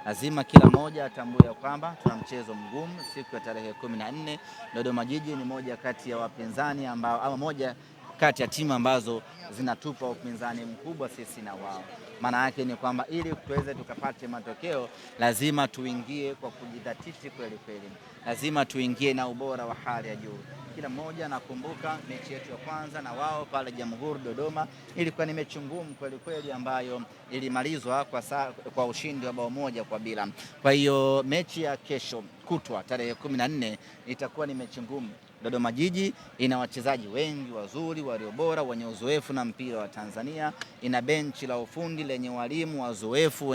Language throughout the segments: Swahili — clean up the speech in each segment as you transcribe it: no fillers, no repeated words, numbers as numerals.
lazima kila mmoja atambue kwamba tuna mchezo mgumu siku ya tarehe 14. Dodoma Jiji ni moja kati ya wapinzani ambao, ama moja kati ya timu ambazo zinatupa upinzani mkubwa sisi na wao. Maana yake ni kwamba ili tuweze tukapate matokeo lazima tuingie kwa kujidhatiti kweli kweli, lazima tuingie na ubora wa hali ya juu. Kila mmoja anakumbuka mechi yetu ya kwanza na wao pale Jamhuri Dodoma, ilikuwa ni mechi ngumu kweli kweli ambayo ilimalizwa kwa ushindi wa bao 1-0. Kwa hiyo mechi ya kesho kutwa tarehe 14 itakuwa ni mechi ngumu. Dodoma Jiji ina wachezaji wengi wazuri walio bora wenye uzoefu na mpira wa Tanzania, ina benchi la ufundi lenye walimu wazoefu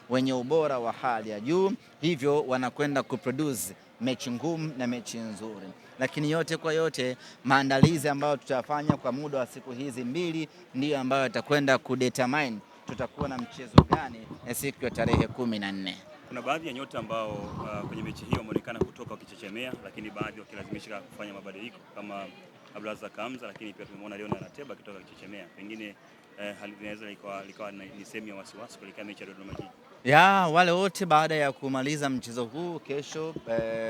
wenye ubora wa hali ya juu, hivyo wanakwenda kuproduce mechi ngumu na mechi nzuri. Lakini yote kwa yote, maandalizi ambayo tutafanya kwa muda wa siku hizi mbili ndiyo ambayo yatakwenda kudetermine tutakuwa na mchezo gani siku ya tarehe 14. Kuna baadhi ya nyota ambao kwenye mechi hiyo wameonekana kutoka wakichechemea, lakini baadhi wakilazimishika kufanya mabadiliko kama Abdulrazak Kamza, lakini pia tumemwona Leonard Ateba akitoka akichechemea. Pengine hali inaweza likawa ni sehemu ya wasiwasi kuelekea mechi ya Dodoma Jiji. Ya wale wote baada ya kumaliza mchezo huu kesho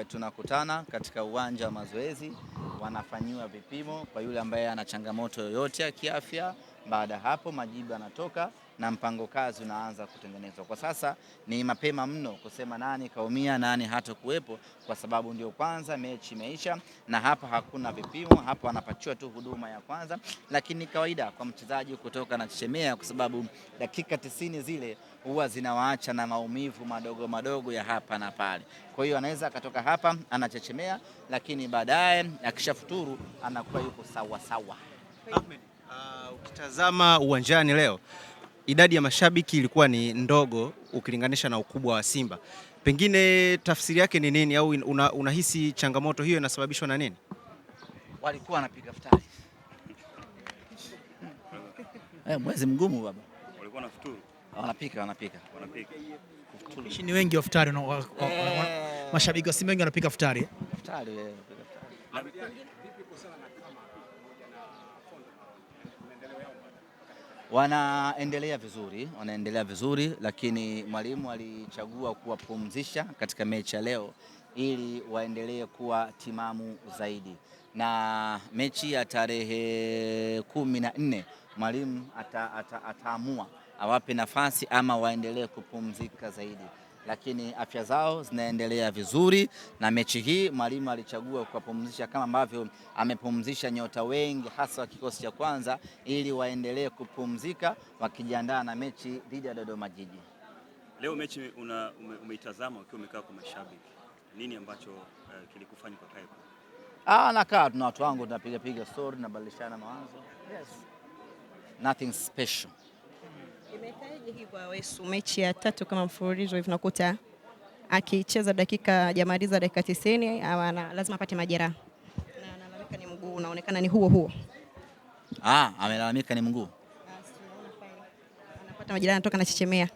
tunakutana katika uwanja wa mazoezi, wanafanyiwa vipimo kwa yule ambaye ana changamoto yoyote ya kiafya. Baada hapo majibu yanatoka na mpango kazi unaanza kutengenezwa. Kwa sasa ni mapema mno kusema nani kaumia nani hata kuwepo, kwa sababu ndio kwanza mechi imeisha na hapa hakuna vipimo, hapa wanapatiwa tu huduma ya kwanza. Lakini kawaida kwa mchezaji kutoka na chechemea, kwa sababu dakika 90 zile huwa zinawaacha na maumivu madogo madogo ya hapa na pale. Kwa hiyo anaweza akatoka hapa anachechemea, lakini baadaye akishafuturu anakuwa yuko sawa sawa. Ahmed, ukitazama uwanjani leo idadi ya mashabiki ilikuwa ni ndogo ukilinganisha na ukubwa wa Simba. Pengine tafsiri yake ni nini, au unahisi changamoto hiyo inasababishwa na nini? Walikuwa wanapiga futari. Mwezi mgumu baba. Walikuwa wanafuturu. Wanapika. Futari ni wengi wa futari, mashabiki wa Simba wengi wanapika futari. Futari. Wanaendelea vizuri, lakini mwalimu alichagua kuwapumzisha katika mechi ya leo ili waendelee kuwa timamu zaidi, na mechi ya tarehe 14 mwalimu ataamua awape nafasi ama waendelee kupumzika zaidi, lakini afya zao zinaendelea vizuri, na mechi hii mwalimu alichagua kuwapumzisha kama ambavyo amepumzisha nyota wengi hasa wa kikosi cha kwanza, ili waendelee kupumzika wakijiandaa na mechi dhidi ya Dodoma Jiji. Leo mechi umeitazama ukiwa umekaa kwa mashabiki, nini ambacho kilikufanya kwa kaipo? Nakaa tuna watu wangu tunapiga story na badilishana mawazo. Yes. Nothing special. Imekaje hii kwa Awesu, mechi ya 3 kama mfululizo hivi nakuta akicheza jamaliza dakika 90 lazima apate majeraha. Na analalamika ni mguu, unaonekana ni huo. Amelalamika ni mguu. Anapata majeraha, anatoka na chechemea.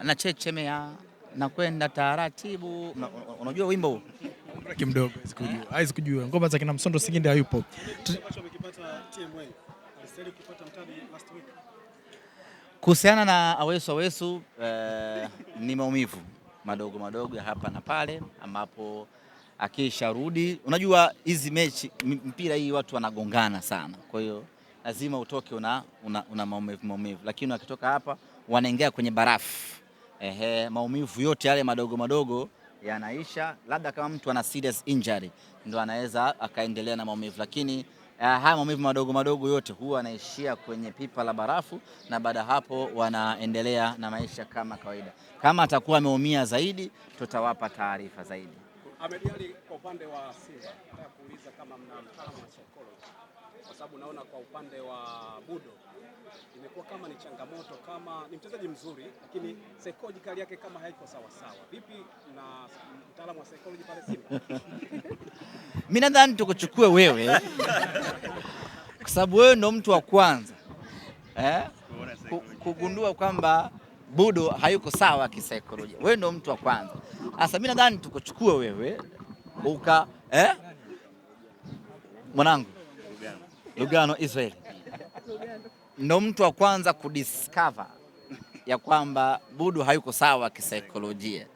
Na chechemea na kwenda taratibu. Unajua wimbo huu? Kimdogo haizi kujua. Ngoma za kina Msondo Singinde hayupo. Kuhusiana na Awesu ni maumivu madogo ya hapa na pale, ambapo akisharudi, unajua hizi mechi mpira hii watu wanagongana sana, kwa hiyo lazima utoke una maumivu, lakini akitoka hapa wanaingia kwenye barafu, maumivu yote yale madogo yanaisha. Labda kama mtu ana serious injury ndo anaweza akaendelea na maumivu, lakini haya maumivu madogo yote huwa anaishia kwenye pipa la barafu, na baada hapo wanaendelea na maisha kama kawaida. Kama atakuwa ameumia zaidi tutawapa taarifa zaidi. Ahmed Ali, kwa upande wa Simba nataka kuuliza kama mna mtaalamu wa psychology, kwa sababu naona kwa upande wa Budo imekuwa kama ni changamoto, kama ni mchezaji mzuri lakini psychological yake kama haiko sawa. Vipi na mtaalamu wa psychology pale Simba? Mimi nadhani tukuchukue wewe kwa sababu wewe ndo mtu wa kwanza kugundua kwamba Budo hayuko sawa kisaikolojia. Wewe ndo mtu wa kwanza. Sasa mimi nadhani tukuchukue wewe mwanangu Lugano Israel ndo mtu wa kwanza kudiscover ya kwamba Budo hayuko sawa kisaikolojia.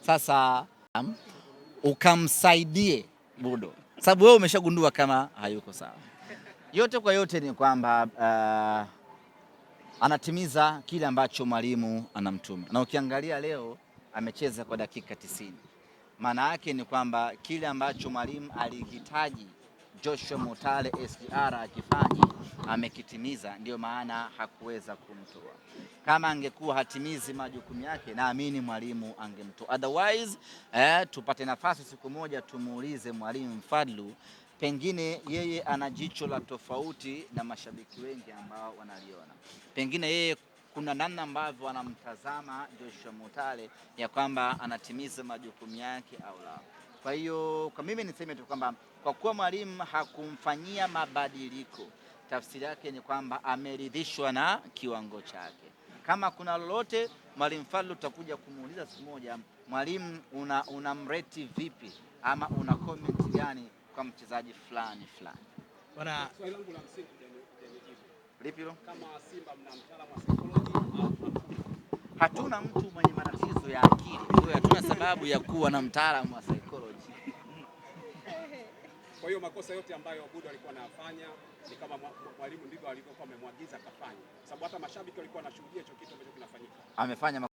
Sasa ukamsaidie Budo, sababu wewe umeshagundua kama hayuko sawa. Yote kwa yote ni kwamba anatimiza kile ambacho mwalimu anamtuma, na ukiangalia leo amecheza kwa dakika 90. Maana yake ni kwamba kile ambacho mwalimu alihitaji Joshua Mutale SGR akifanya amekitimiza, ndio maana hakuweza kumtoa. Kama angekuwa hatimizi majukumu yake, naamini mwalimu angemtoa. Otherwise tupate nafasi siku moja tumuulize mwalimu Fadlu, pengine yeye ana jicho la tofauti na mashabiki wengi ambao wanaliona. Pengine yeye kuna namna ambavyo anamtazama Joshua Mutale ya kwamba anatimiza majukumu yake au la. Kwa hiyo kwa mimi niseme tu kwamba kwa kuwa mwalimu hakumfanyia mabadiliko, tafsiri yake ni kwamba ameridhishwa na kiwango chake. Kama kuna lolote mwalimu Fadlu tutakuja kumuuliza siku moja, mwalimu unamreti vipi ama una comment gani kwa mchezaji fulani. Bwana, swali langu la msingi hujanijibu. Lipi hilo? Kama Simba mna mtaalamu wa psychology? Hatuna mtu mwenye matatizo ya akili, kwa hiyo hatuna sababu ya kuwa na mtaalamu wa psychology. Kwa hiyo makosa yote ambayo Budo alikuwa anafanya ni kama mwalimu ndivyo alivyokuwa amemwagiza akafanya, sababu hata mashabiki walikuwa wanashuhudia hicho kitu ambacho kinafanyika. Amefanya